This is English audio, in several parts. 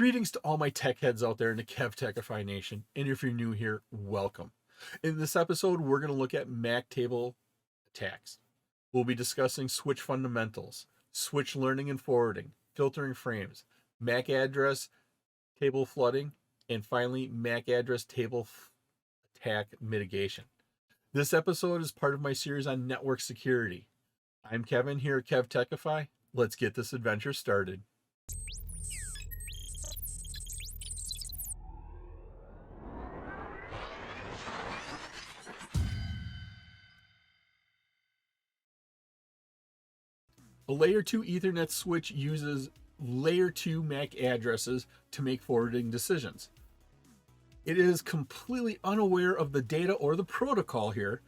Greetings to all my tech heads out there in the KevTechify nation, and if you're new here, welcome. In this episode, we're going to look at MAC table attacks. We'll be discussing switch fundamentals, switch learning and forwarding, filtering frames, MAC address table flooding, and finally, MAC address table attack mitigation. This episode is part of my series on network security. I'm Kevin here at KevTechify. Let's get this adventure started. A layer 2 Ethernet switch uses layer 2 MAC addresses to make forwarding decisions. It is completely unaware of the data or the protocol here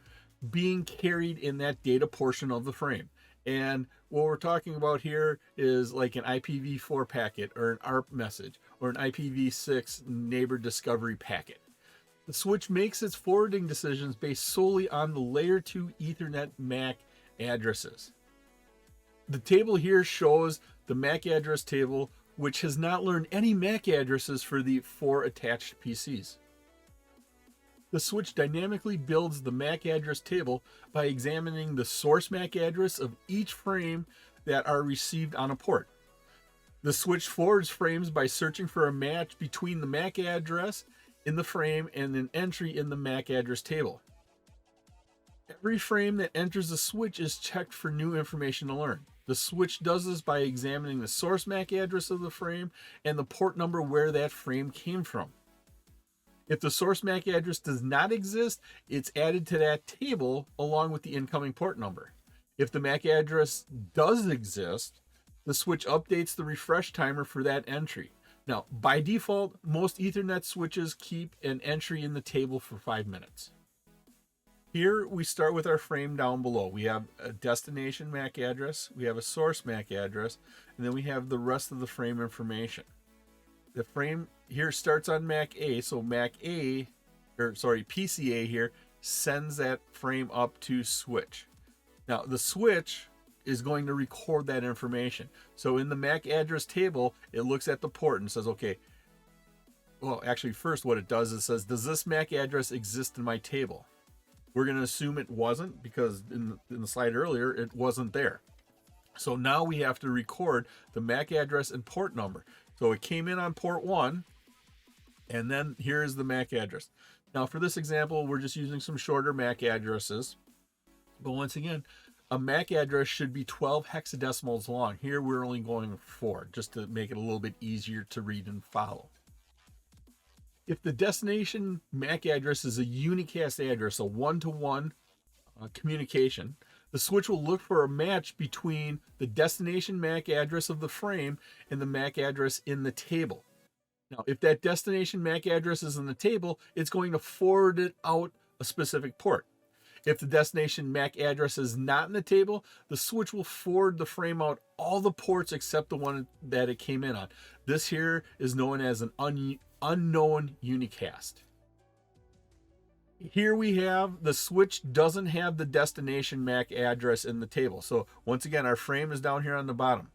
being carried in that data portion of the frame. And what we're talking about here is like an IPv4 packet or an ARP message or an IPv6 neighbor discovery packet. The switch makes its forwarding decisions based solely on the layer 2 Ethernet MAC addresses. The table here shows the MAC address table, which has not learned any MAC addresses for the 4 attached PCs. The switch dynamically builds the MAC address table by examining the source MAC address of each frame that are received on a port. The switch forwards frames by searching for a match between the MAC address in the frame and an entry in the MAC address table. Every frame that enters the switch is checked for new information to learn. The switch does this by examining the source MAC address of the frame and the port number where that frame came from. If the source MAC address does not exist, it's added to that table along with the incoming port number. If the MAC address does exist, the switch updates the refresh timer for that entry. Now, by default, most Ethernet switches keep an entry in the table for 5 minutes. Here we start with our frame down below. We have a destination MAC address, we have a source MAC address, and then we have the rest of the frame information. The frame here starts on MAC A, so PCA here sends that frame up to switch. Now the switch is going to record that information. So in the MAC address table, it looks at the port and says, okay, well actually first what it does is it says, does this MAC address exist in my table? We're going to assume it wasn't because in the slide earlier, it wasn't there. So now we have to record the MAC address and port number. So it came in on port 1, and then here is the MAC address. Now for this example, we're just using some shorter MAC addresses. But once again, a MAC address should be 12 hexadecimals long. Here we're only going 4, just to make it a little bit easier to read and follow. If the destination MAC address is a unicast address, a one-to-one communication, the switch will look for a match between the destination MAC address of the frame and the MAC address in the table. Now, if that destination MAC address is in the table, it's going to forward it out a specific port. If the destination MAC address is not in the table, the switch will forward the frame out all the ports except the one that it came in on. This here is known as an unknown unicast. Here we have the switch doesn't have the destination MAC address in the table. So once again, our frame is down here on the bottom.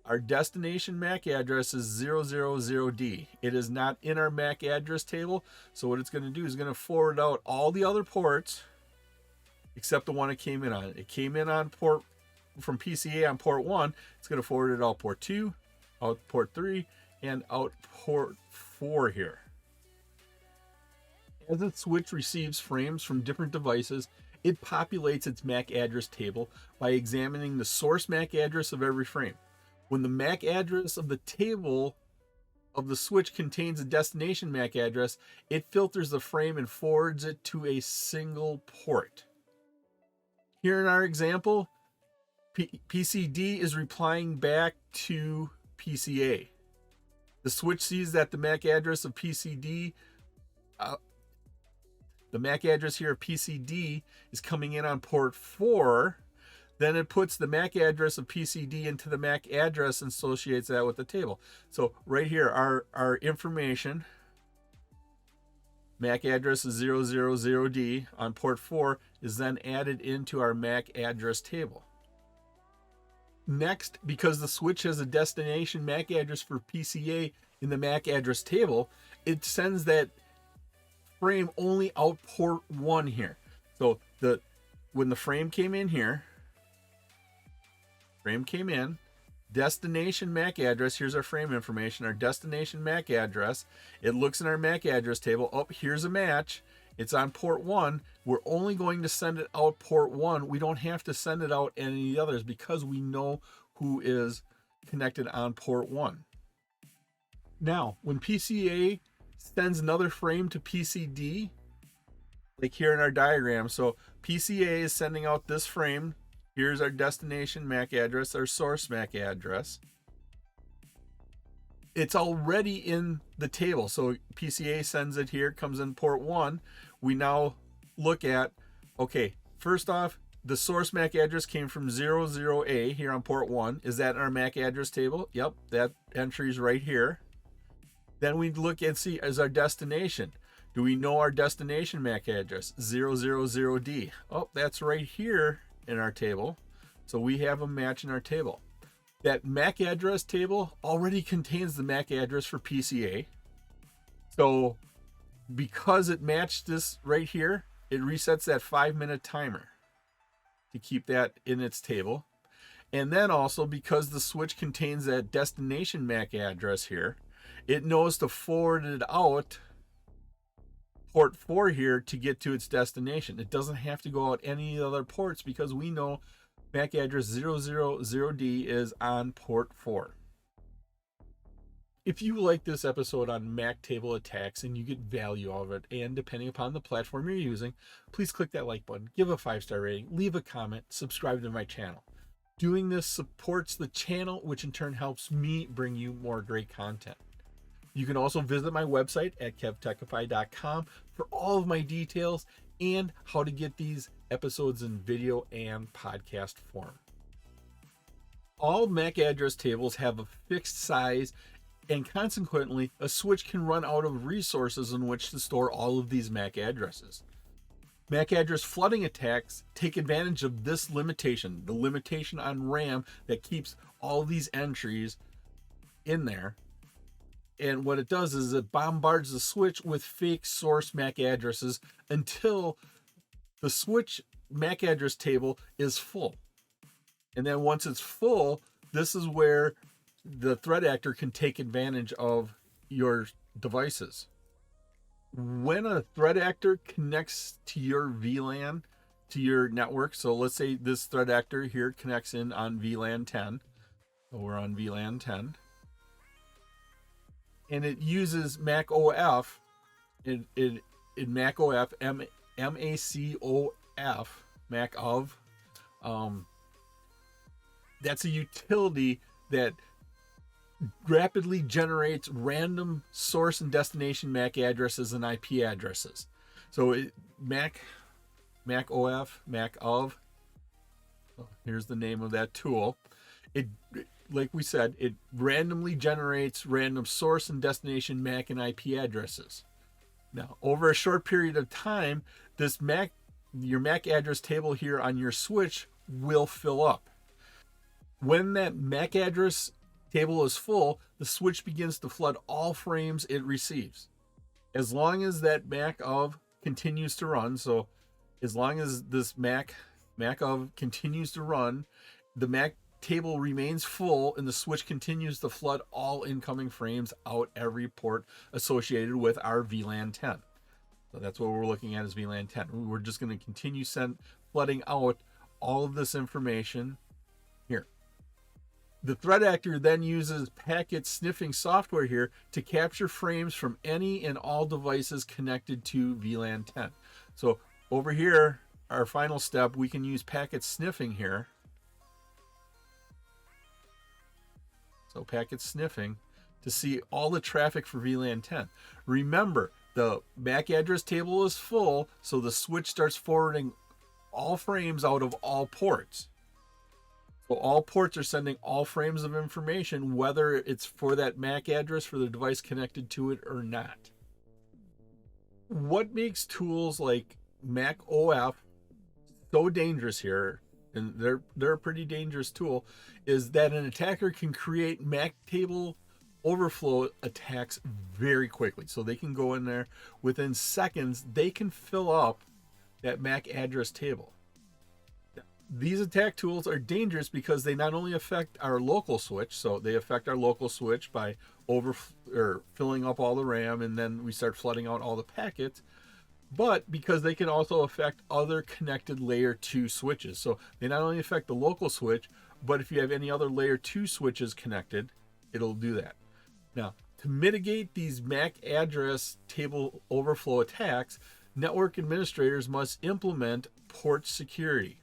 Our destination MAC address is 000D. It is not in our MAC address table. So what it's going to do is going to forward out all the other ports except the one it came in on. It came in on port from PCA on port 1. It's going to forward it out port 2, out port 3, and out port 4 here. As the switch receives frames from different devices, it populates its MAC address table by examining the source MAC address of every frame. When the MAC address of the table of the switch contains a destination MAC address, it filters the frame and forwards it to a single port. Here in our example, PCD is replying back to PCA. The switch sees that the MAC address of PCD, the MAC address here of PCD is coming in on port 4. Then it puts the MAC address of PCD into the MAC address and associates that with the table. So right here, our information, MAC address is 000D on port 4, is then added into our MAC address table. Next, because the switch has a destination MAC address for PCA in the MAC address table, it sends that frame only out port 1 here. So when the frame came in here, destination MAC address, here's our frame information, our destination MAC address. It looks in our MAC address table, oh, here's a match. It's on port 1. We're only going to send it out port 1. We don't have to send it out any of the others because we know who is connected on port 1. Now, when PCA sends another frame to PCD, like here in our diagram, so PCA is sending out this frame. Here's our destination MAC address, our source MAC address. It's already in the table. So PCA sends it here, comes in port 1. We now look at, okay, first off, the source MAC address came from 00A here on port 1. Is that in our MAC address table? Yep, that entry is right here. Then we look and see, is our destination. Do we know our destination MAC address? 000D. Oh, that's right here in our table. So we have a match in our table. That MAC address table already contains the MAC address for PCA. So because it matched this right here, it resets that 5-minute timer to keep that in its table. And then also because the switch contains that destination MAC address here, it knows to forward it out port 4 here to get to its destination. It doesn't have to go out any other ports because we know MAC address 000D is on port 4. If you like this episode on MAC table attacks and you get value out of it, and depending upon the platform you're using, please click that like button, give a 5-star rating, leave a comment, subscribe to my channel. Doing this supports the channel, which in turn helps me bring you more great content. You can also visit my website at KevTechify.com for all of my details and how to get these episodes in video and podcast form. All MAC address tables have a fixed size, and consequently, a switch can run out of resources in which to store all of these MAC addresses. MAC address flooding attacks take advantage of this limitation, the limitation on RAM that keeps all these entries in there. And what it does is it bombards the switch with fake source MAC addresses until the switch MAC address table is full. And then once it's full, this is where the threat actor can take advantage of your devices. When a threat actor connects to your VLAN, to your network, so let's say this threat actor here connects in on VLAN 10. So we're on VLAN 10. And it uses MAC OF, in MAC OF, M-A-C-O-F, MAC of. That's a utility that rapidly generates random source and destination MAC addresses and IP addresses. So MAC OF, MAC of, here's the name of that tool. It, like we said, it randomly generates random source and destination MAC and IP addresses. Now, over a short period of time, this your MAC address table here on your switch will fill up. When that MAC address table is full, the switch begins to flood all frames it receives. As long as that MAC of continues to run, so as long as this MAC of continues to run, the MAC table remains full and the switch continues to flood all incoming frames out every port associated with our VLAN 10. So that's what we're looking at is VLAN 10. We're just going to continue flooding out all of this information here. The threat actor then uses packet sniffing software here to capture frames from any and all devices connected to VLAN 10. So over here, our final step, we can use packet sniffing here. So packet sniffing to see all the traffic for VLAN 10. Remember, the MAC address table is full, so the switch starts forwarding all frames out of all ports. So all ports are sending all frames of information, whether it's for that MAC address for the device connected to it or not. What makes tools like MAC OF so dangerous here and they're a pretty dangerous tool, is that an attacker can create MAC table overflow attacks very quickly. So they can go in there within seconds, they can fill up that MAC address table. These attack tools are dangerous because they not only affect our local switch, so they affect our local switch by filling up all the RAM, and then we start flooding out all the packets, but because they can also affect other connected layer 2 switches. So they not only affect the local switch, but if you have any other layer 2 switches connected, it'll do that. Now, to mitigate these MAC address table overflow attacks, network administrators must implement port security.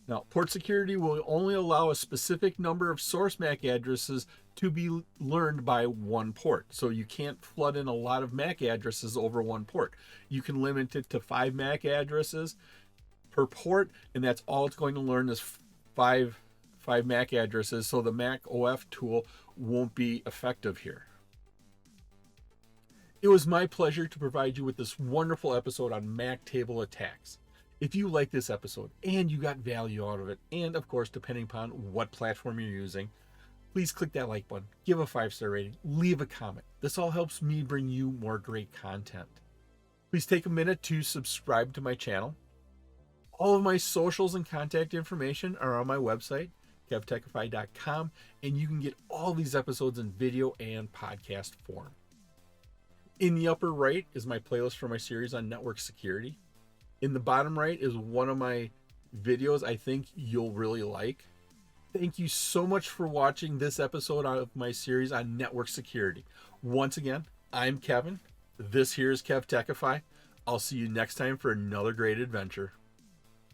Now, port security will only allow a specific number of source MAC addresses to be learned by one port. So you can't flood in a lot of MAC addresses over one port. You can limit it to 5 MAC addresses per port, and that's all it's going to learn is five MAC addresses, so the MAC OF tool won't be effective here. It was my pleasure to provide you with this wonderful episode on MAC table attacks. If you like this episode and you got value out of it, and of course, depending upon what platform you're using, please click that like button, give a 5-star rating, leave a comment. This all helps me bring you more great content. Please take a minute to subscribe to my channel. All of my socials and contact information are on my website, KevTechify.com, and you can get all these episodes in video and podcast form. In the upper right is my playlist for my series on network security. In the bottom right is one of my videos I think you'll really like. Thank you so much for watching this episode of my series on network security. Once again, I'm Kevin. This here is KevTechify. I'll see you next time for another great adventure.